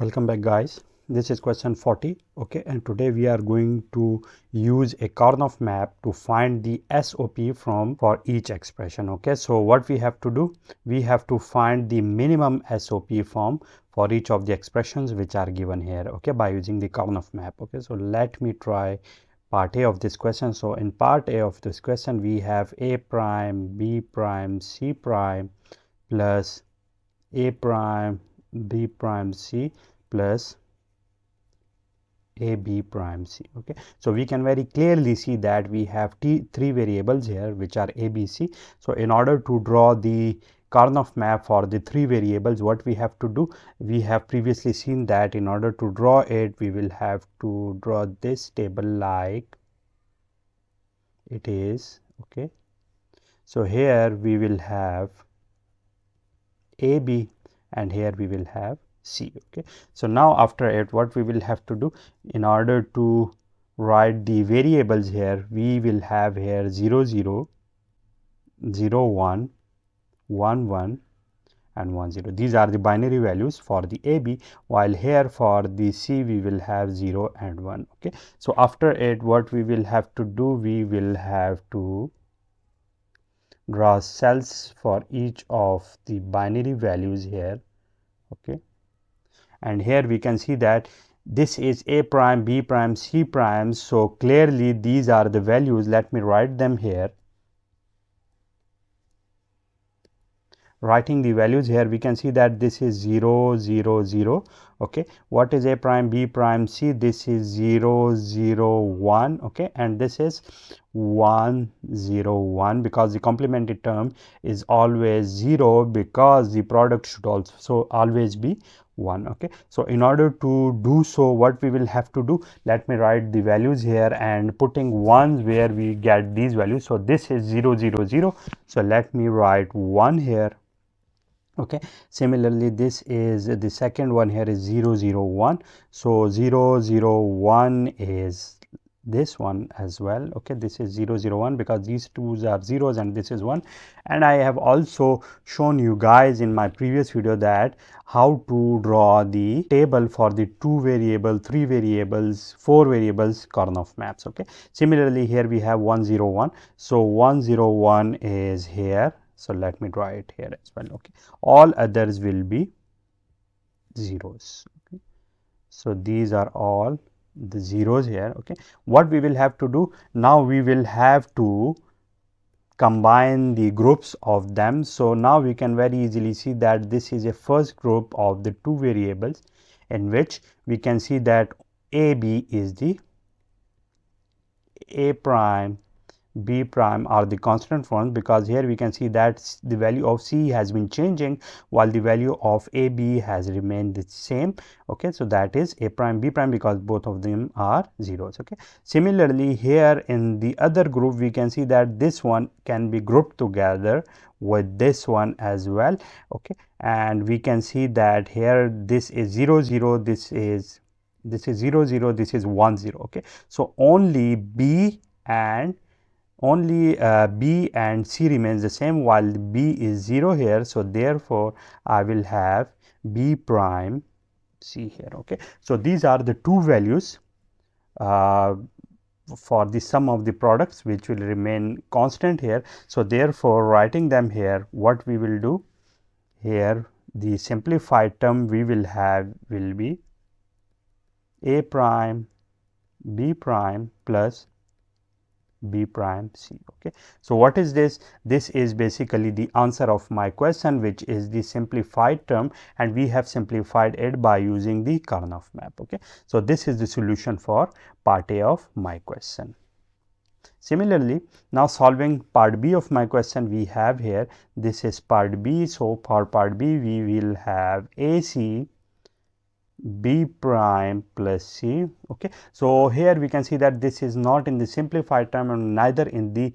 Welcome back, guys. This is question 40. Okay, and today we are going to use a Karnaugh map to find the SOP for each expression. Okay, so what we have to do, we have to find the minimum SOP form for each of the expressions which are given here. Okay, by using the Karnaugh map. Okay, so let me try part A of this question. So in part A of this question, we have A prime, B prime, C prime plus A prime, B prime, C plus AB prime C. Okay, so we can very clearly see that we have three variables here which are ABC. So in order to draw the Karnaugh map for the three variables, what we have to do, we have previously seen that in order to draw it, we will have to draw this table like it is. Okay, so here we will have AB and here we will have C. Okay, so now after it, what we will have to do, in order to write the variables here, we will have here 0 0, 0 1, 1 1 and 1 0. These are the binary values for the AB, while here for the C we will have 0 and 1. Okay, so after it, what we will have to do, we will have to draw cells for each of the binary values here. Okay, and here we can see that this is A prime, B prime, C prime. So clearly these are the values. Let me write them here. Writing the values here, we can see that this is 0 0 0. Okay, what is A prime, B prime, C? This is 0 0 1. Okay, and this is 1 0 1, because the complementary term is always 0, because the product should also always be 1. Okay, so in order to do so, what we will have to do, let me write the values here and putting 1 where we get these values. So this is 0 0 0. So let me write 1 here. Okay, similarly this is the second one here is 0 0 1. So 0 0 1 is this one as well. Okay, this is 0 0 1 because these two are zeros and this is 1. And I have also shown you guys in my previous video that how to draw the table for the 2 variable, 3 variables, 4 variables Karnaugh maps. Okay, similarly here we have 1 0 1. So 1 0 1 is here. So let me draw it here as well. Okay, all others will be zeros. Okay, so these are all the zeros here. Okay, what we will have to do now, we will have to combine the groups of them. So now we can very easily see that this is a first group of the 2 variables, in which we can see that AB is the A prime, B prime are the constant forms, because here we can see that the value of C has been changing while the value of AB has remained the same. Okay, so that is A prime, B prime, because both of them are zeros. Okay, similarly here in the other group, we can see that this one can be grouped together with this one as well. Okay, and we can see that here this is 0 0, this is 0 0, this is 1 0. Okay, so only B and B and C remains the same, while B is 0 here. So therefore I will have B prime C here. Okay, so these are the 2 values for the sum of the products which will remain constant here. So therefore writing them here, what we will do here, the simplified term we will have will be A prime B prime plus B prime C. Okay, so what is this? This is basically the answer of my question, which is the simplified term, and we have simplified it by using the Karnaugh map. Okay, so this is the solution for part A of my question. Similarly, now solving part B of my question, we have here, this is part B. So for part B, we will have AC B prime plus C. Okay, so here we can see that this is not in the simplified term and neither in the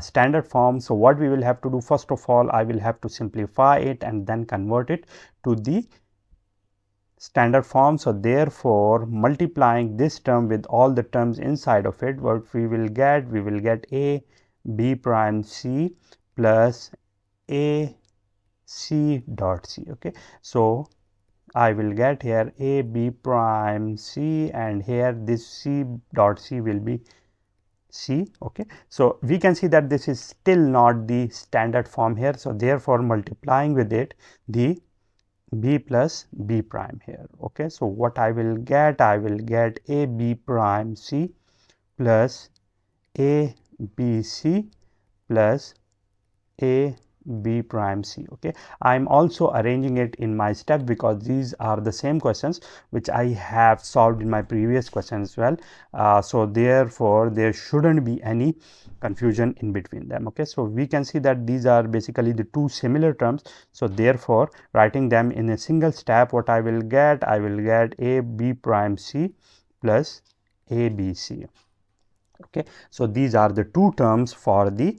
standard form. So what we will have to do, first of all, I will have to simplify it and then convert it to the standard form. So therefore multiplying this term with all the terms inside of it, what we will get A B prime C plus A C dot C. Okay, so I will get here a b prime c, and here this c dot c will be c. Okay, so we can see that this is still not the standard form here, so therefore multiplying with it the b plus b prime here. Okay, so what I will get a b prime c plus a b c plus a b prime c. Okay, I'm also arranging it in my step because these are the same questions which I have solved in my previous question as well, so therefore there shouldn't be any confusion in between them. Okay, so we can see that these are basically the two similar terms, so therefore writing them in a single step, what I will get a b prime c plus a b c. Okay, so these are the two terms for the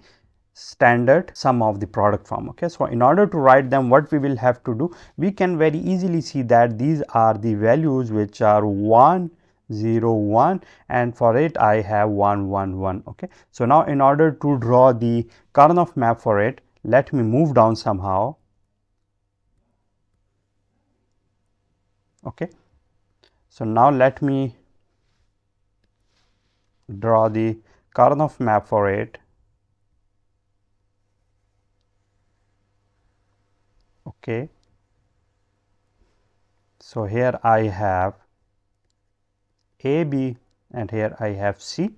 standard sum of the product form. Okay, so in order to write them, what we will have to do, we can very easily see that these are the values which are 1 0 1, and for it I have 1 1 1. Okay, so now in order to draw the Karnaugh map for it, let me move down somehow. Okay, so now let me draw the Karnaugh map for it. Okay, so here I have a b and here I have c.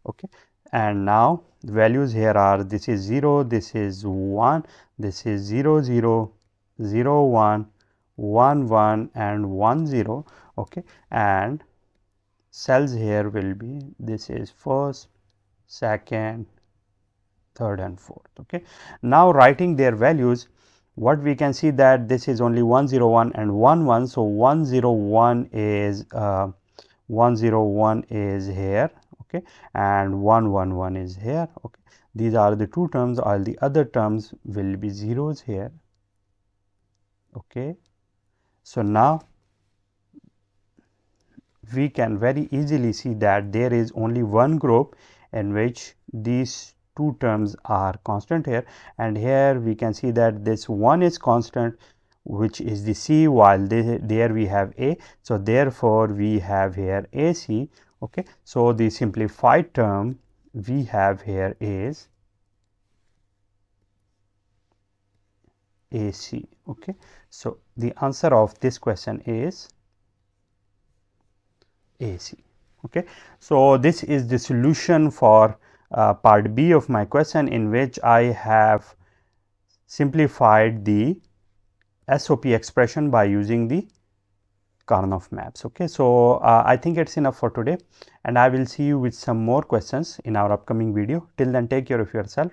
Okay, and now the values here are, this is 0, this is 1, this is 0 0 0 1 1 1 and 1 0. Okay, and cells here will be, this is first, second, third and fourth. Okay, now writing their values, what we can see that this is only 1 0 1 and 1 1, so 1 0 1 is 1 0 1 is here. Okay, and 1 1 1 is here. Okay, these are the two terms, all the other terms will be zeros here. Okay, so now we can very easily see that there is only one group in which these two terms are constant here, and here we can see that this one is constant, which is the c, while there we have a, so therefore we have here ac. Okay, so the simplified term we have here is ac. Okay, so the answer of this question is AC. Okay, so this is the solution for part B of my question, in which I have simplified the SOP expression by using the Karnaugh maps. Okay, so I think it's enough for today, and I will see you with some more questions in our upcoming video. Till then, take care of yourself.